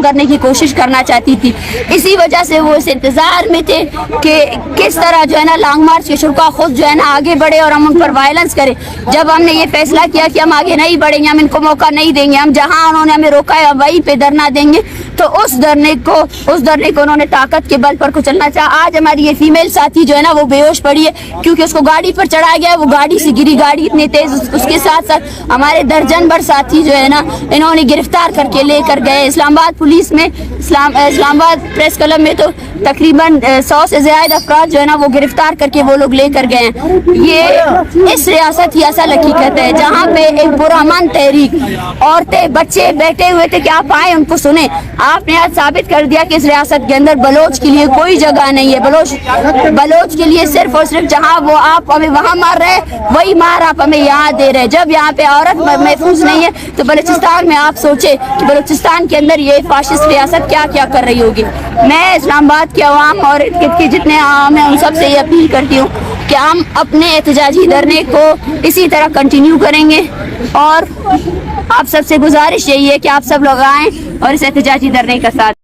करने की कोशिश करना चाहती थी। इसी वजह से वो इस इंतजार में थे कि किस तरह जो है ना लॉन्ग मार्च के शुरा खुद जो है ना आगे बढ़े और हम उन पर वायलेंस करें। जब हमने ये फैसला किया कि हम आगे नहीं बढ़ेंगे, हम इनको मौका नहीं देंगे, हम जहां उन्होंने हमें रोका है वहीं पे धरना देंगे, तो उस धरने को उन्होंने ताकत के बल पर कुचलना चाहा। आज हमारी ये फीमेल साथी जो है ना वो बेहोश पड़ी है क्योंकि उसको गाड़ी पर चढ़ाया गया, वो गाड़ी से गिरी, गाड़ी इतनी तेज। उसके साथ साथ हमारे दर्जन भर साथी जो है ना इन्होंने गिरफ्तार करके लेकर गए। इस्लामाबाद पुलिस में, इस्लामाबाद प्रेस क्लब में तो तकरीबन 100 से ज्यादा अफराद जो है ना वो गिरफ्तार करके वो लोग लेकर गए हैं। ये इस रियासत की असल हकीकत है जहाँ पे एक पुरअमन तहरीक, औरतें बच्चे बैठे हुए थे कि आप आए उनको सुने। आपने आज साबित कर दिया कि इस रियासत के अंदर बलोच के लिए कोई जगह नहीं है। बलोच के लिए सिर्फ और सिर्फ जहाँ वो आप हमें वहाँ मार रहे हैं वही मार आप हमें यहाँ दे रहे हैं। जब यहाँ पे औरत महफूज नहीं है तो बलूचिस्तान में आप सोचे कि बलूचिस्तान के अंदर ये फाशिस्ट रियासत क्या क्या कर रही होगी। मैं इस्लामाबाद के अवाम और के जितने आवाम हैं उन सब से ये अपील करती हूँ कि हम अपने एहतजाजी धरने को इसी तरह कंटिन्यू करेंगे और आप सबसे गुजारिश यही है कि आप सब लोग आएँ और इस एहतजाजी धरने का साथ